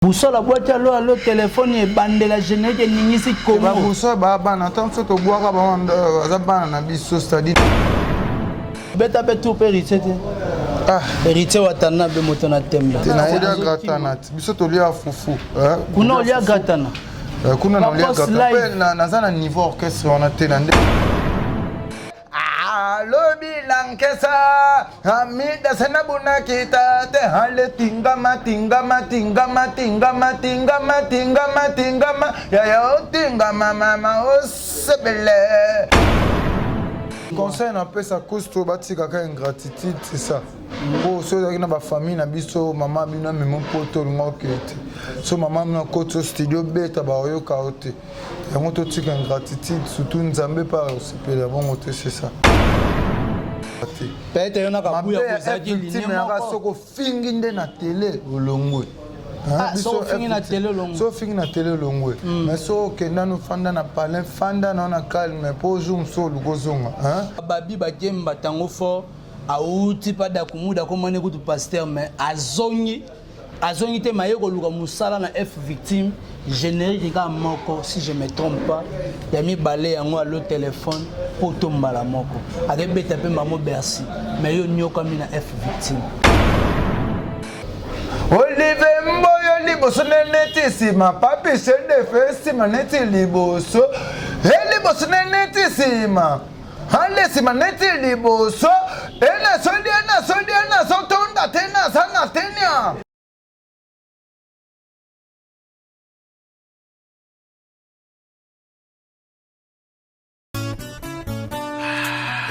Bousso la boîte à l'eau, téléphone et bande la générique et n'initié comment. Bousso, attends, ce que tu bois, c'est-à-dire. Beta betu héritier. Ah, héritier watana be motona tembe. Tena olia gratana. Biso to lia fufu. Kuna olia gratana. Kuna na olia gratana. Na zana niveau orchestre on a tena. Lobi lankesa amida senabuna kita te hale tingama ya ya tingama mama osebele. Conseil na pesa costo batika ka ingratitude c'est ça. Pour ceux qui na ba famille na biso maman bina memo poto ngokete. So maman na koto studio beta ba oyo kaote. Yango to tika ingratitude surtout nzambe pa osepele bon ote c'est ça. Peut-être y en a qui a posé ligne soko fingi nde na télé olongwe. Ah, so fingi na télé olongwe. So fingi na télé olongwe. Mais so kenda no fanda na palin fanda na calme po zoom so lukozonga, hein? Babi ba gemba tango fo auti pa da kumuda ko mane kutu pasteur mais azongi te maye ko luka musala na F victime générique ka moko si je me trompe pas ya mi balé yango à le téléphone pour tomba la moko avec beta pe mamo Bercy mais yo nyoka mi na F victime Olive mboyo liboso neti sima papi sende festi neti liboso liboso neti sima hande sima neti liboso ena sodia sotonda tena sana tena.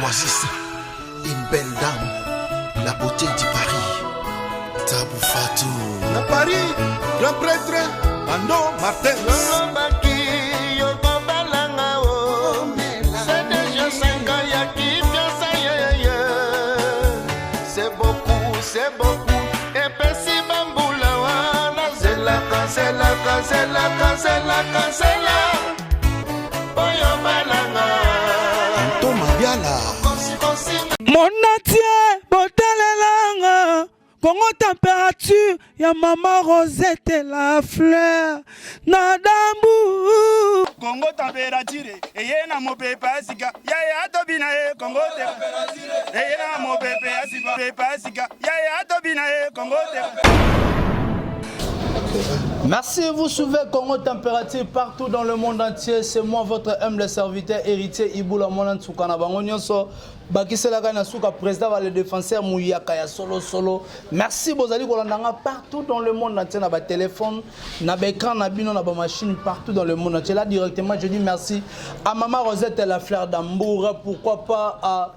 Oasis, une belle dame, la beauté du Paris, Tabou Fatou. La Paris, grand prêtre, Ando Martin. C'est beaucoup, et puis si Bamboula, c'est la cancella. Mon atier, botelelanga, Congo température, ya maman Rosette la fleur, nadambu. Congo température, et na mo pepe asika, ya tobina Congo température, et na mo pepe asika, ya tobina Congo Merci, vous suivez Congo Température partout dans le monde entier. C'est moi, votre humble serviteur, héritier Iboula Monan Tsukana Bangonyoso. Bakisela Kana Souka, président le défenseur Mouyaka ya solo. Merci, Bozali Kolandanga partout dans le monde entier. Na ba téléphone, na ba écran, na bino, na ba machine partout dans le monde entier. Là, directement, je dis merci à Maman Rosette et la fleur d'Amboura. Pourquoi pas à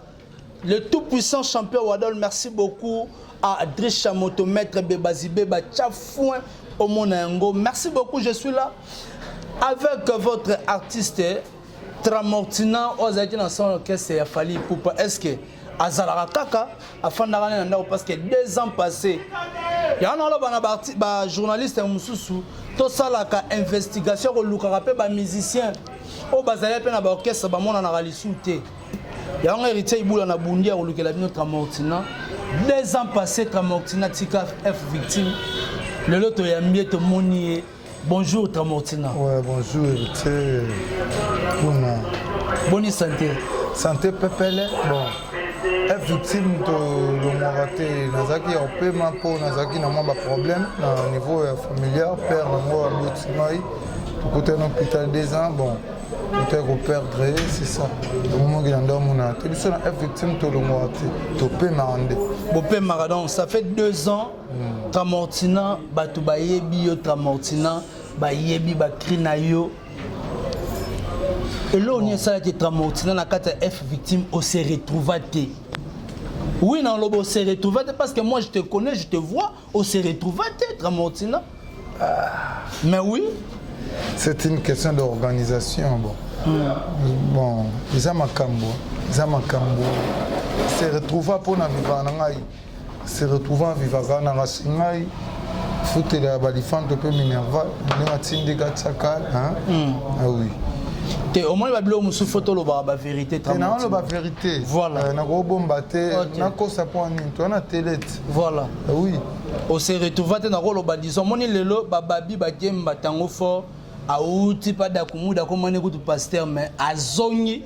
le tout-puissant champion Wadol. Merci beaucoup à Driss Chamoto, maître Bébazibé, Tchafouin. Au Monango. Merci beaucoup, je suis là avec votre artiste Tramortina Ozaki dans son orchestre a fallu pour est-ce que Azalara Kaka afin d'arranger parce que 2 ans passés il y a un journaliste Moussoussou tout ça la investigation au Lukarapé ba musicien au bazali pe na ba orchestre ba mona na ralisouté il y a un héritier Iboula na Bundia au Lukela bino Tramortina 2 ans passés Tramortina tika F victime. Le loto est mieux te monier. Bonjour Tramortina. Ouais, bonjour héritier. Bonne santé. Santé pepele. Bon. F victime to le moraté. Nazaki au paiement pour Nazaki n'a pas de problème au niveau familial. Père moi à l'autre pour côté un hôpital 2 ans. Bon. Peut-être qu'on perdrait, c'est ça. Le moment qu'il y a un homme, tu es F victime to le moraté. To paiement. Bopé Maradon, ça fait 2 ans. Tramortina, Batouba Yebi, Tramortina, Bayebi, Bakrinayo. Et là, on y a ça qui Tramortina, la carte F victime, on s'est retrouvé. Oui, non, on s'est retrouvé parce que moi je te connais, je te vois, on s'est retrouvé, Tramortina. Mais oui. C'est une question d'organisation. Bon, ils ont ma cambo. C'est retrouvé pour la vie. Se retrouvant vivant dans la Singaï, foutre la balifante peu minerva, on a tindé gatchakal, hein? Ah oui. te au moins babilo musu photo lo ba vérité te na lo ba vérité voilà na go bomba te na ko sa point ni to na télé voilà oui on se retrouve te na ko lo ba disons moni lelo ba babi ba kemba tango fort auti pa da kumuda ko mane ko tu pasteur mais azongi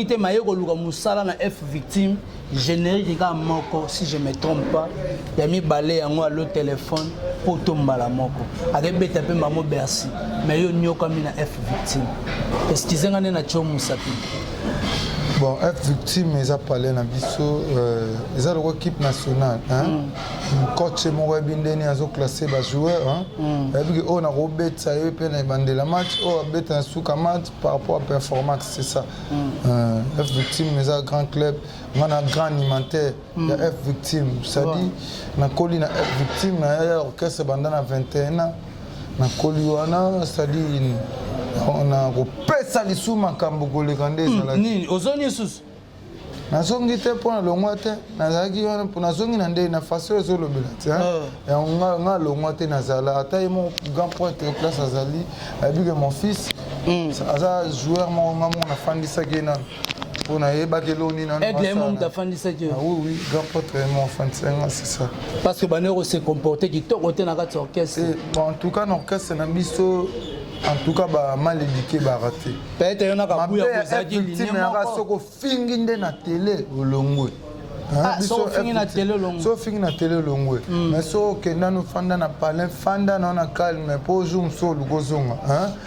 te maye ko luka musala na F victime générique ka moko si je me trompe pas ya mi balé yango à le téléphone pour tomba la moko avec beta pe mamo Bercy mais yo nyoka mi na F victime est-ce qu'ils ngane na cho musapi bon F victime ils a parlé na biso ils a l'équipe nationale hein coach mo webindeni azo classer ba joueur hein et on a robet ça y pe na bandela match o bet un suka match par rapport à performance c'est ça F victime ils a grand club on a grand alimentaire ya F victime ça dit na koli na F victime na orchestre bandana 21 ans na koli wana ça dit on a repesa lisu makambo koleka ndeza nini ozoni sus nazongi te mpona longwa te nazalaki wana nazongi na ndenge na faso ezolobela te yango nga longwa te nazala ata ye mon grand pointe place azali ayebike mon fils aza joueur moko nga moko nafandisaki ye nano mpona yebaki eloni nanoaigle mo moto afandisaki oui grand pointe mo afandisanga c'est ça parce que baneko se comporte kitoko te na kati ya orchestre en tout cas na orchestre na biso en tout cas ba mal éduqué ba raté peut-être yona ka buya ko zaki ligne moko soko fingi nde na télé olongwe so fingi na télé olongwe so fingi na télé olongwe mais so kenda no fanda na palin fanda na calme po zoom so lukozonga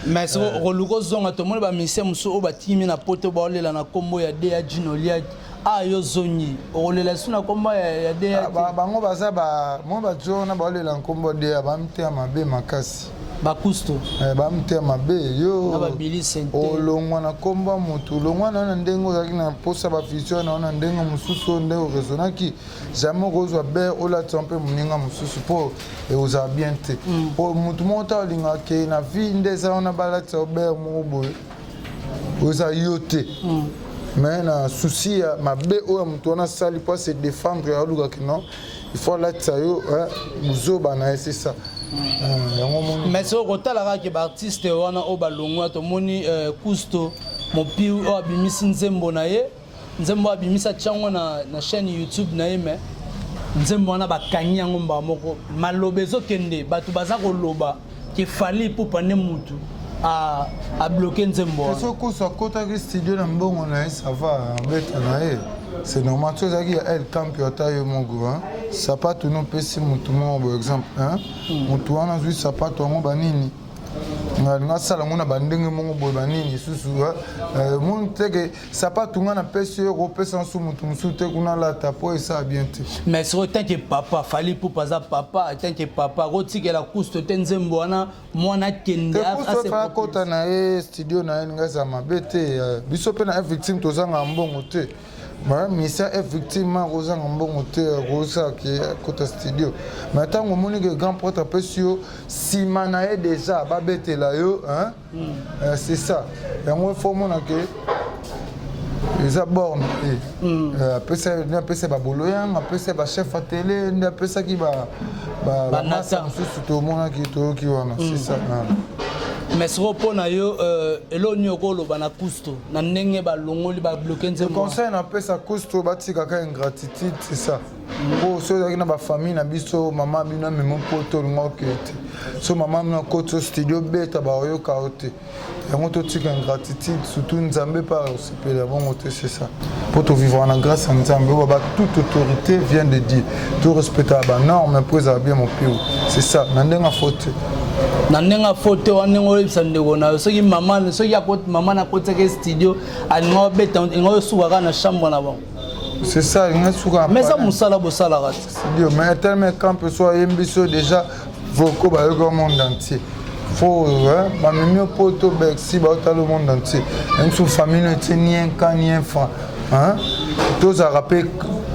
mais so lukozonga to mona ba mise muso o batimi na poto ba olela na kombo ya de ya Jinolia yo zongi olela suna kombo ya de ya bango baza ba mo ba jona ba olela kombo de ya ba mte mabe makasi bakusto bamte mabe yo na babili sente olongwa na komba mutu olongwa na ndenge ozalaki na posa bavision na ndenge mosusu nde orezonaki jamais kozwa ber olata mpe moninga mosusu mpo ozala bien te po mutu moko ta olingaka ke na vie nde eza wana balatisa ber moko boye oza yo te mais na souci ya mabe oyo mutu wana asali mpo se défendre alukaki non il faut alatisa yo mozoba na ye c'est ça mais so kotalaka ke baartiste wana o balongwa tomoni kusto mopi o abimisi nzembo na ye nzembo abimisa tiango na chaîne YouTube na ye mais nzembo wana bakangi yango mba moko maloba ezokende bato baza koloba ke fali po pande mutu a bloqué nzembo wana so kusto akotaki studio na mbongo na ye ça va beta na ye c'est normal tu as dit elle camp yota yo mongo hein sapato no pesi mutu mo par exemple hein mutu wana zui sapato ngo banini nga sala ngona bandenge mongo boy banini susu mon teke sapato nga na pesi yo pesa su mutu musu te kuna la tapo et ça bien te mais so tant que papa fali pour pas papa tant que papa rotike la kusto tenzembo wana mwana kende assez fa kota na e studio na nga za mabete biso pe na victime tozanga mbongo te mais ça est effectivement Rosa Ngambongo Rosa qui est à côté studio. Maintenant on moni que grand porte précieux si manae déjà babete là yo hein c'est ça. Et moi faut mon que les abords après ça ba boloyan après ça ba chef à télé après ça qui ba nasa tout le monde qui wana c'est ça. Mais ce repos na yo elonyo kolo bana kusto na ndenge ba longoli ba bloquer nzembo. Le conseil na pesa kusto batika ka ingratitude c'est ça. Pour ceux qui na ba famille na biso maman bina memo poto ngokete. So maman na koto studio beta ba yo kaote. Yango to tika ingratitude surtout nzambe par sepela bon c'est ça. Pour te vivre en grâce à nzambe ba toute autorité vient de Dieu. Tout respecter ba norme pour ça bien mon pays. C'est ça. Na ndenga faute. Na ndenga photo wanengo lebisa ndeko na soki mama soki akoti mama na koti ke studio alinga beta ngo suka na chambre na bon c'est ça nga suka mais ça musala bosala rat studio mais tellement quand peut soit yembiso déjà voko ba yo monde entier faut ba mimi poto bexi ba le monde entier même sous famille ne tient ni enfant hein tous à rappeler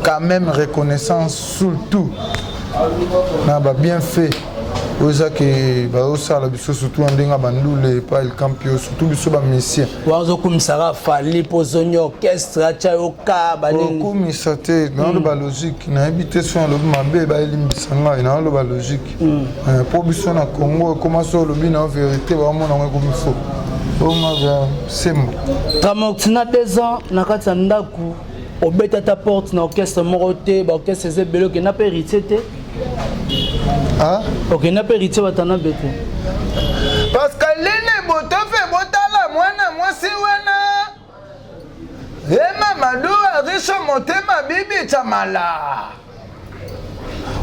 quand même reconnaissance surtout na ba bien fait oza ke bazosala biso surtout andenga bandule pa el campio surtout biso bamisien wazokumisaka fali pozoni orchestre atya yoka okumisa te naoloba logique nayebi te so alobi mabe bayelimbisa ngai naoloba logique mpo biso na congo ekoma so olobi na vérité baomona ngo ekomi fo onga sembo Tramortina 2 ans na kati ya ndako obeta ta porte na orchestre moko te baorchestre eza ebele okenda mpe héritier te okenda mpe héritier batana bete parce que lini boto fe botala mwana mwasi wana Mamadou ariso motema bibi chamala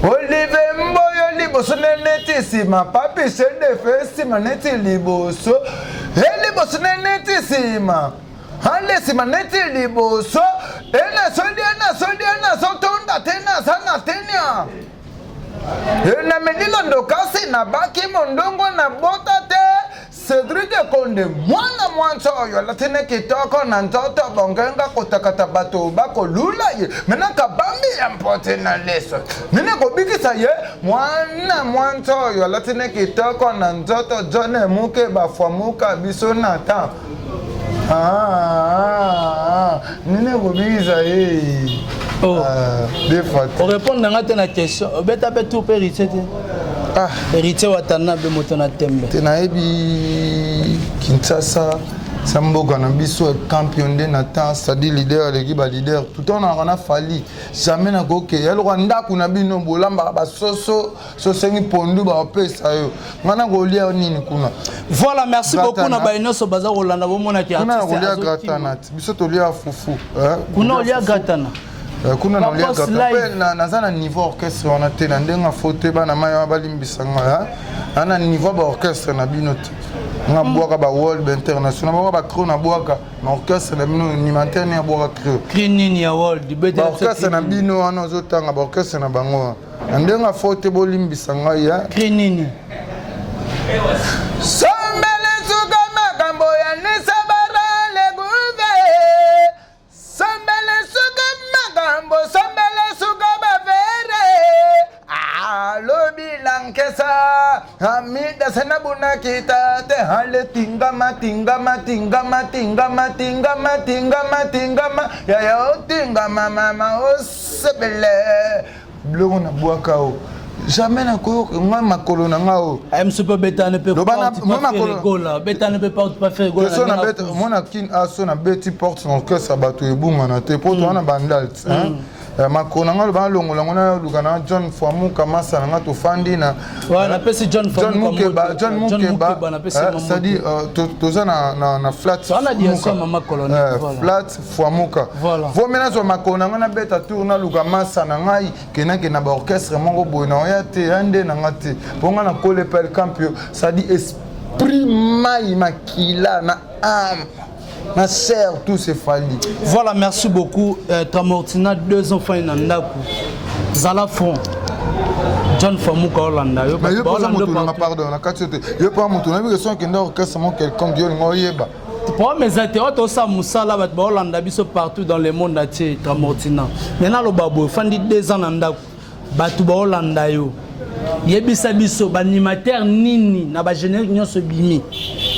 Olive mboyo liboso neti sima papi sende festi maneti liboso liboso neti sima hande sima neti liboso ena sodia sotonda tena sana tenia na menilo ndokasi na baki mondongo na bota te Cédric Konde mwana mwanzo oyo latine kitoko na ntoto bongenga kotakata bato bako lula ye mena kabambi ya mpote na leso nene kobikisa ye mwana mwanzo oyo latine kitoko na ntoto jone muke bafamuka biso na ta nene kobikisa ye des fois on répond à ta question obeta pe tout héritier héritier watana be moto na tembe tenayebi Kinshasa samboka na biso champion de natan stadi leader l'équipe leader tout on a fali jamais na koke yalo ndako na bino bolamba ba soso sosengi pondu ba pesa yo ngana kolia nini kuna voilà merci beaucoup na bainoso baza kolanda bomona ki artiste kuna kolia gratanat biso tolia fufu kuna olia gratana kuna na olia gratana na zana niveau orchestre on a te na ndenga faute bana mayo balimbisanga ana niveau ba orchestre na bino nga boaka ba world international boaka ba crew na boaka na orchestre na bino animateur ni boaka crew nini ya world ba orchestre na bino ana ozotanga ba orchestre na bango ndenga faute bolimbisa ngai ya nini sombele suka makambo ya nisabara leguve sombele suka makambo sombele suka bavere alobi lankesa amida senabuna kita te hale tingama ya tingama mama osebele blogo na boaka o jamais na ko nga makolo na nga o am super beta ne peut pas faire beta ne peut pas faire gola so na beta mona kin aso na beti porte son cœur sabato ebunga na te poto wana bandal makona nga ba longola ngona lukana John Famuka masa nga to fandi na wana pesi John Famuka John Mukeba c'est dit toza na flat wana dia so mama colonel flat Famuka vo mena zo makona nga na beta tour na luka masa na ngai kenake na ba orchestre mongo boina ya te ande na ngati ponga na kole pel campio c'est dit esprit mai makila na âme ma sœur, tout s'est fallu. Voilà, merci beaucoup. Tramortina, 2 enfants en Ndaku. Zala Fond. John Famuka Hollanda. Mais je pas pardon, la qualité. Je pas mon tour. Je sens qu'il y a quelqu'un qui est pour mes internautes, on sait Moussala va Hollanda biso partout dans le monde entier. Tramortina. Maintenant le babo, fandi 2 ans en Ndaku. Batu ba Hollanda yo. Yebisa biso banimateur nini na ba générique nyonso bimi.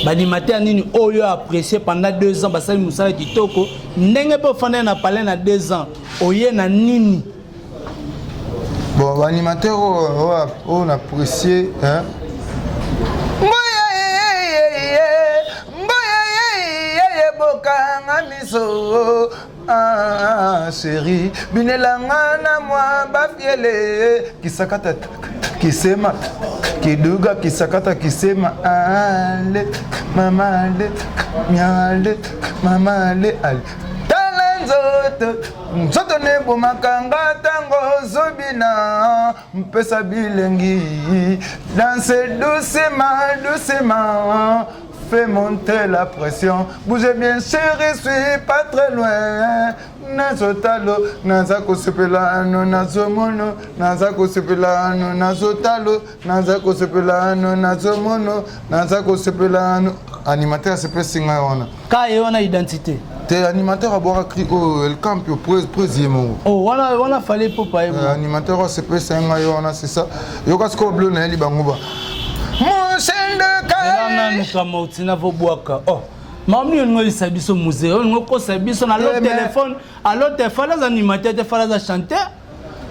Banimateur nini oyo apprécié pendant 2 ans basali musala kitoko ndenge pe fane na parler na 2 ans oye na nini. Bon animateur on apprécié hein. Miso chérie binelanga na mwa bafiele kisakata kisema kiduga kisakata kisema ale mama le miale mama le ale talenzoto nzoto nebo makanga tango zobina mpesa bilengi danser doucement fais monter la pression, bougez bien chérie, suis pas très loin. Nazotalo, nazako sepelano, nazomono, nazako sepelano, nazotalo, nazako sepelano, nazomono, nazako sepelano. Animateur c'est pas singa ona. Kaye ona identité. T'es animateur à boire cri au El Campio président. Oh voilà fallait pour pas. Animateur c'est pas singa ona c'est ça. Yo kasko bleu na li bangoba. Wana nukamautina vobuaka. Oh. Mamni on ngoy sabiso musée, on ngoko sabiso na l'autre téléphone, à l'autre téléphone les animateurs te font les chanter.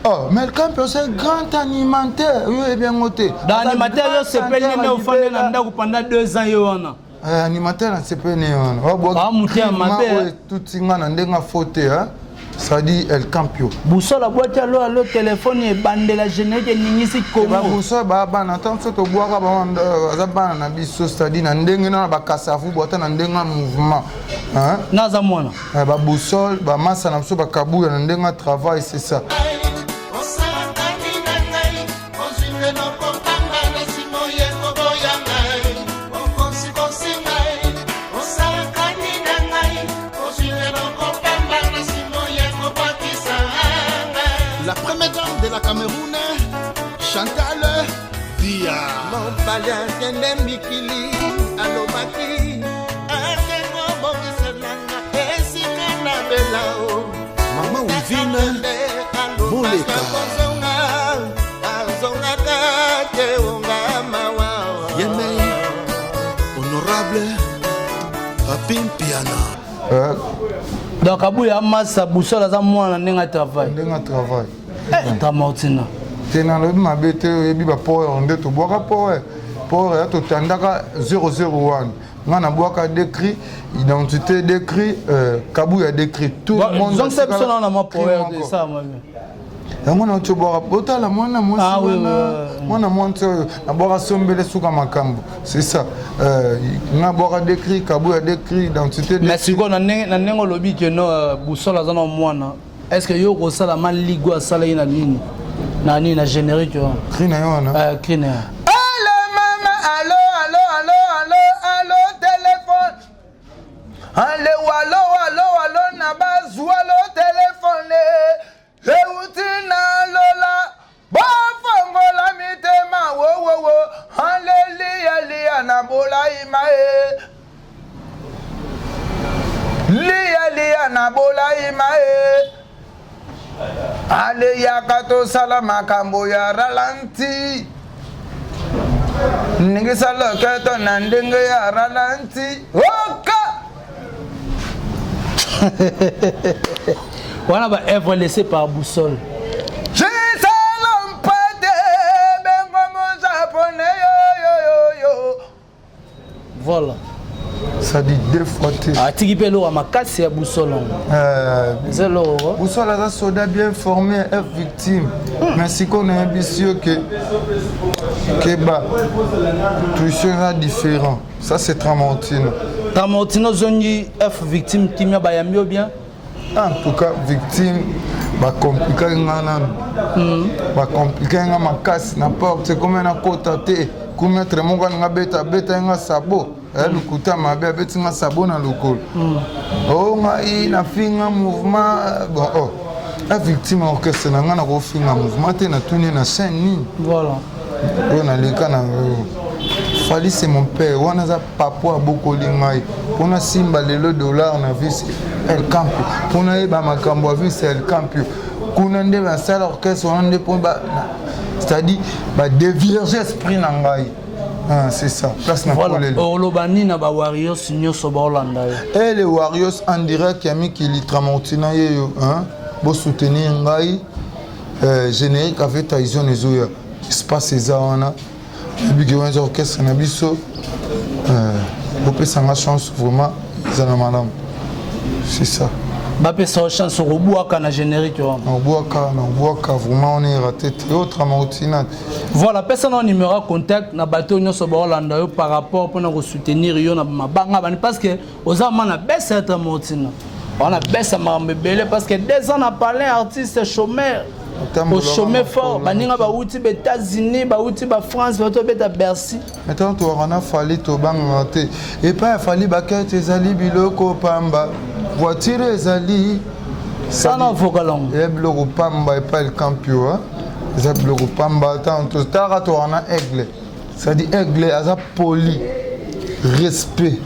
Oh, mais le campion c'est un grand animateur. Oui, est bien noté. L'animateur c'est peine au fond de pendant 2 ans yona. Animateur c'est peine yona. Ah mutia amateur. Tout singa na ndenga faute hein. Ça dit El Campio. Bousso la boîte à l'eau téléphone et bande la générique ningisi Congo. Bousso ba na tant soto boaka ba za bana na biso c'est-à-dire na ndenga na ba kasafu bota na ndenga mouvement. Hein? Naza mwana. Ba boussole ba massa na biso ba kabuya na ndenga travail c'est ça. La première dame de la Cameroun, Chantal Dia. Mon palais tiene mikili alobaki atengo bongiselanga esikana belao Maman Wivine Boleka. azonga kate onga mawa Yeme Honorable Papin Piana. Donc Abouya Massa Bousso la za mwana ndenga travail. Ndenga travail. Tamautina. Tena le mabete yebi ba power nde to boka power. Power ya to tandaka 001. Ngana boka décrit identité décrit Kabuya décrit tout le monde. Donc c'est ça na ma power de ça moi. Yango na tobora bota la mwana mwasi mwana mwanzo na boka sombele suka makambo. C'est ça. Na boka décrit Kabuya décrit identité. Mais si on a nengo lobby que no Bousso la za na mwana. Est-ce que yo ko sala man ligo asala ina nini? Na nini na générique yo? Krina yona. Krina. Allo maman, allo allo allo allo allo téléphone. Allo na base allo téléphone. Leutina lola. Bofongo la mitema wo. Hallelujah na bola imae. Lia na bola imae. Ale yakato salama kambo ya ralanti. Ningi salo keto nandenge ya ralanti. Oka! Voilà va être laissé par Boussole. Je salon pate bengo mon japonais yo. Voilà. Ça dit 2 fois. Ah tiki pelo ma casse ya Boussole. C'est l'eau. Boussole a un soldat bien formé, F victime. Mais si qu'on est ambitieux que bah tout sera différent. Ça c'est Tramontine. Tramontine zongi F victime timia bayamio bien. En tout cas victime bah compliqué ngana. Bah compliqué ngana ma casse n'importe c'est comme un côté. Comme être mon gars nga beta nga sabo. Elle kuta mabe beti nga sabo na lokol. Oh ngai na finga mouvement bon oh. La victime orchestre na nga na ko finga mouvement te na tuni na scène ni. Voilà. On a les kana Fali c'est mon père. On a papa beaucoup lingai. On a simba le dollar na vu El Campio. On a ba makambo vu c'est El Campio. Kuna nde ba salle orchestre on nde pour ba c'est-à-dire bah dévierger esprit na ngai. Ah, c'est ça. Place na voilà. Olobani na ba Warriors nyoso ba Hollanda. Et les Warriors en direct qui a mis qui Tramontina yo hein. Bo soutenir ngai générique avec Tyson Ezoya. Espace Ezana. Et puis que les orchestres na biso bo pesa nga chance vraiment zana madame. C'est ça. Bapé sa chance au boaka na générique yo. Na boaka vraiment on est raté autre Tramontina. Voilà, personne en numéro contact na bateau nyoso ba Hollanda yo par rapport pour nous soutenir yo na mabanga parce que aux amants na baisse Tramontina. On a baissé ma bébé parce que 2 ans on a parlé artiste chômeur. Au chômeur fort, baninga ba outi ba États-Unis, ba outi ba France, ba to beta Bercy. Maintenant tu on a fallu to bangaté et pas fallu ba que tes ali biloko pamba. Voiture ezali ça na vokalong. Et biloko pamba et pas El Campio hein. Ça biloko pamba tant to tara to on a aigle. Ça dit aigle aza poli. Respect.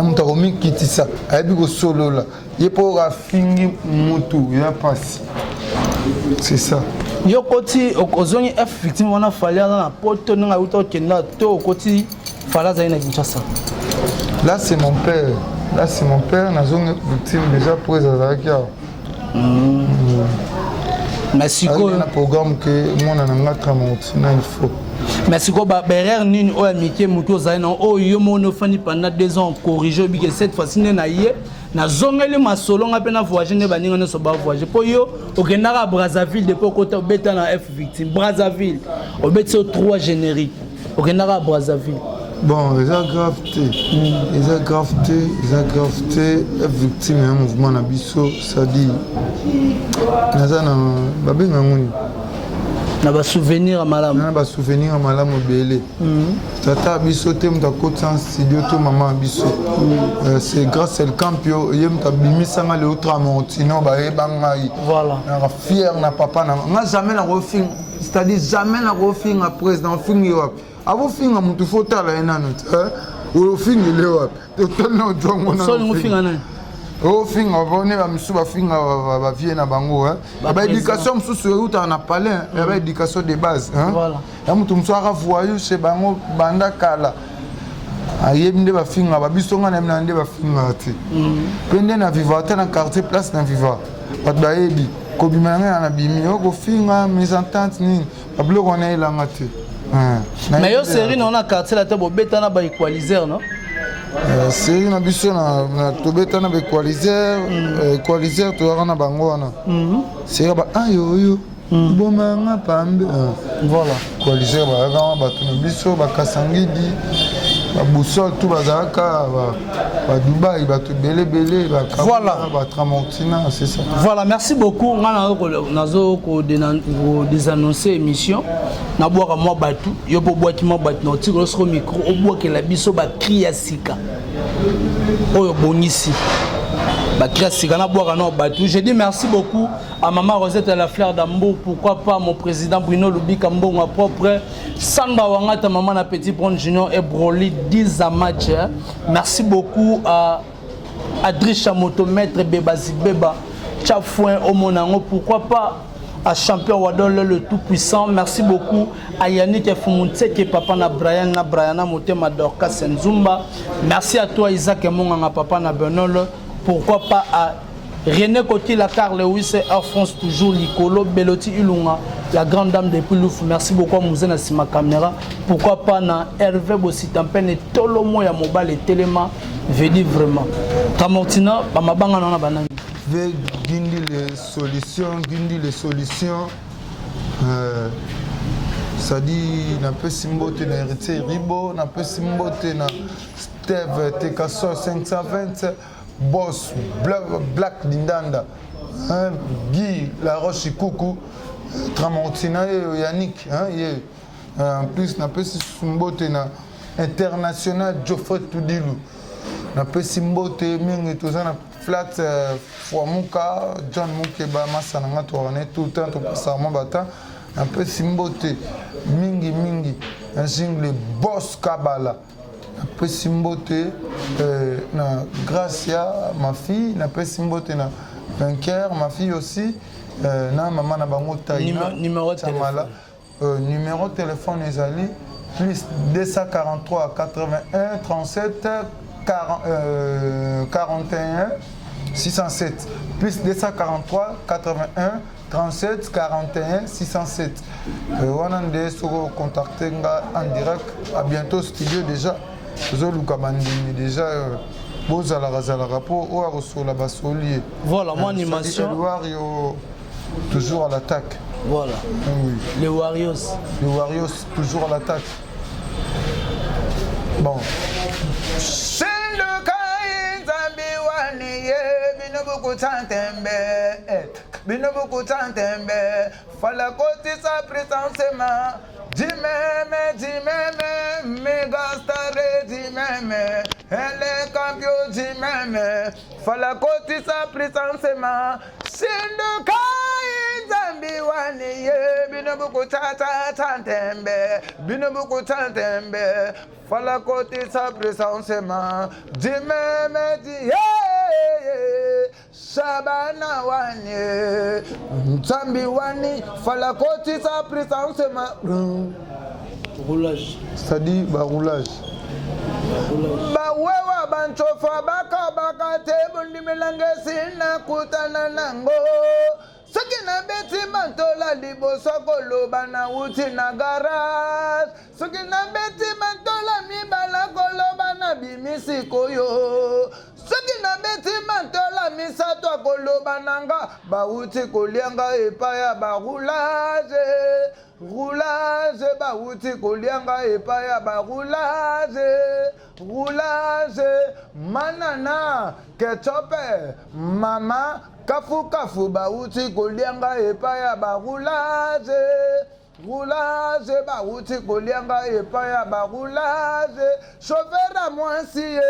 Mtu akomi kitisa. Ayebi ko solo la. Yepo ra fingi mutu ya passe. C'est ça. Yo koti okozongi F victime wana fallait dans la porte nga uto kenda to koti Fala Zaina Kinshasa. Là, c'est mon père. Là, c'est mon père. Nous sommes victimes déjà pour les Azakia. Mais si quoi? Un programme que moi, on a Tramontina, il faut. Mais si quoi, Berer Nin, ou Amitié, Mouko Zaina, oh, Yomono Fani pendant 2 ans, corrigé, que cette fois-ci, n'a yé. Na zongeli masolonga pe na voyager ne baninga ne so ba voyager po yo okendaka Brazzaville depuis côté obeta na F victime Brazzaville obeta 3 génériques okendaka Brazzaville. Bon, les gravité, les gravité, F victime un mouvement na biso, ça dit nazana babé ngoni. Na ba souvenir malamu. Na ba souvenir malamu belé. Tata biso te mta kota studio to maman biso. C'est grâce au campio yem ta bimisanga le Tramontina ba e bangai. Voilà. Na fier na papa na jamais na refing, c'est-à-dire jamais na refing à président film yo. Avo finga mutu fota la enano. O finga le wa. Totalement jongo na. So ngo finga na. Oh, finga, on va me souba finga va vienne à Bango. Bah, éducation, me sous route en a parlé. Bah, éducation de base. Voilà. Et moi, tout me soir voyou chez Bango, Banda Kala. Aïe, me va finga, bah, bisonga n'aime n'ande va finga. Pendant na vivre, t'as un quartier place na vivre. Pas de baébi. Kobi manga na bimi, oh, finga, mes ententes ni. Bah, bleu on est là ngate. Mais yo série non na quartier la table beta na ba équaliser non? C'est une ambition na tobeta na equalizer to rana bango na c'est ba ayo bomanga pambe voilà equalizer ba rana ba to biso ba kasangidi ba boussole tout bazaka ba Dubaï ba to belé ba voilà ba Tramontina c'est ça. Voilà, merci beaucoup. Nazo ko désannoncer émission na boaka moi batu yo po boaki moi batu na tiko sur micro o boaka la biso ba cria sika oyo bonisi ba cria sika na boaka na batu. Je dis merci beaucoup à maman Rosette à la fleur d'Ambo, pourquoi pas mon président Bruno Lubika Mbongo propre Samba Wangata maman na petit Pont Junior et Broly 10 à match. Merci beaucoup à Adricha Motomètre Bebazi Beba Tchafouin Omonango, pourquoi pas à champion Wadol le tout puissant. Merci beaucoup à Yannick Fumunte qui papa na Brian Motema Dorka Senzumba. Merci à toi Isaac Monganga papa na Benol. Pourquoi pas à René Coty la Carl Lewis Air France toujours Licolo Beloti Ilunga la grande dame des Poulouf. Merci beaucoup à Mouzena Sima Caméra. Pourquoi pas na Hervé Bossitampen et Tolomo ya mobile et Téléma. Je dis vraiment Tramontina bamabanga na banani veut guider les solutions ça dit n'a pas simbote na héritier Ribo n'a pas simbote na Steve Tekasso 520 Boss Black Dindanda Guy La Roche Coucou Tramontina Yannick en plus n'a pas simbote na international Geoffrey Toudilou na pesi mbote mingi tozana flat Fouamouka John Moukeba Massananga tourné tout le temps to passarment bata na pesi mbote mingi un jingle Boss Kabala na pesi mbote na Gracia ma fille na pesi mbote na Vainqueur ma fille aussi na maman na bango Taïna numéro de téléphone numéro de téléphone ezali plus 243 81 37 41 607 plus 243 81 37 41 607 Wanande soko contacter en direct à bientôt studio déjà zoluka bandini déjà bozala rapport ou à la basolier voilà mon animation toujours à l'attaque voilà oui. Les Warriors toujours à l'attaque bon Binobuku Tantembe, fala koti sa présentement. Dimeme, méga staré, dimeme, elle est campion, dimeme, fala koti sa présentement. Sinduka Zambi wani binobuku Tantembe, binobuku Tantembe, fala koti sa présentement. Dimeme, Shabana wani, Zambi wani, fala koti sa présence ma roulage. C'est-à-dire roulage. bawewa banchofa baka te bundimelange sina kutana nango soki na beti mantola liboso koloba na uti na garage soki na beti mantola mibala koloba na bimisi koyo soki na beti mantola misato koloba nanga bauti kolianga epaya baroulage roulage bauti kolianga epaya baroulage roulage manana ketchupe mama kafu bauti kolianga epaya baroulage roulage bauti kolianga epaya baroulage chauffeur à moisier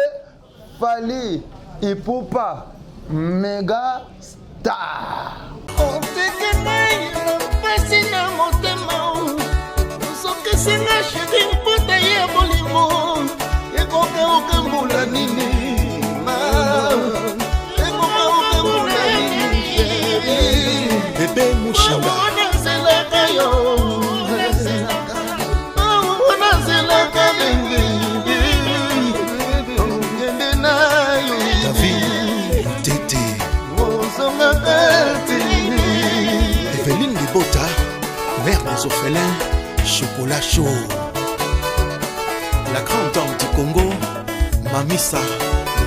Fali Ipupa Mega Star. Bébé Mouchanga Evelyne Libota, mère des orphelins, chocolat chaud. La grande dame du Congo, Mamissa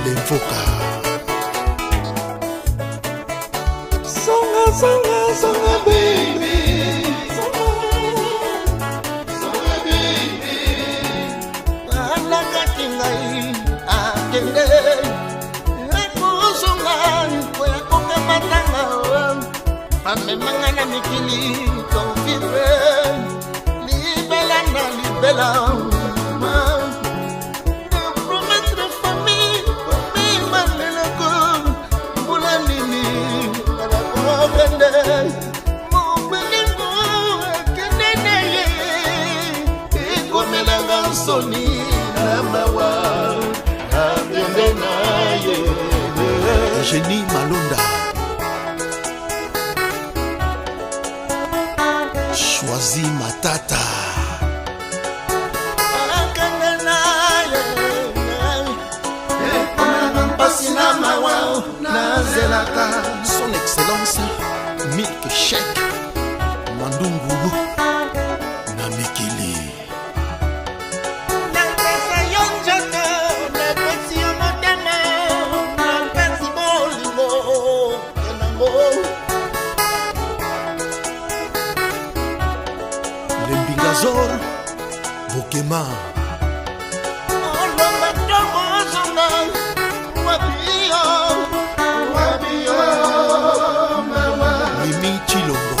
Lemvoka. Songa baby, songa baby. Alaka kingai, akende. Amemangana mikili konfire libela na libela promettre famille mamelako bulanini para comprender mon belingo kenene e komela gansoni amawa abende naye Génie Malonda Choisi Matata Son Excellence Milk Shake Mandungu Namikili Lembingazor Bokema Mimi Chilombo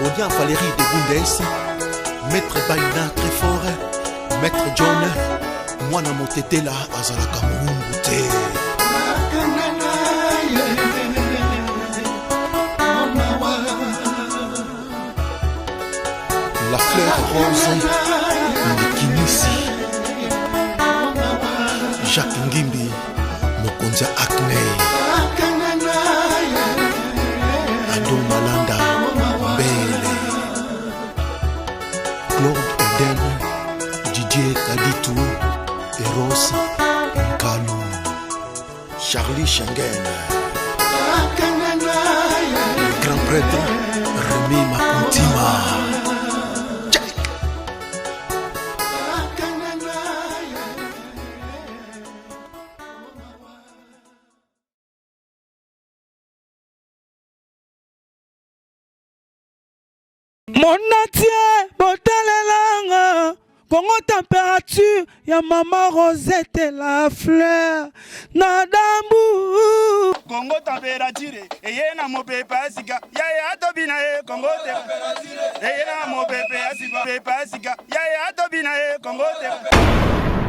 Bodian Valérie de Bundes Maître Baina très fort Maître John Mwana Motetela Azalaka Mungute La fleur rose Kinisi Jacques Ngimbi Mokonza Acne Ado Malanda Bele Claude Eden Didier Kaditou Eros Kalou Charlie Schengen Le grand prêtre Rémi Makuntima Mon entier, botalelanga, Congo température, ya maman Rosette la fleur, nadambu. Congo température, eye na mopepe asika, ya atobina e Congo température, eye na mopepe asika, ya atobina e Congo température.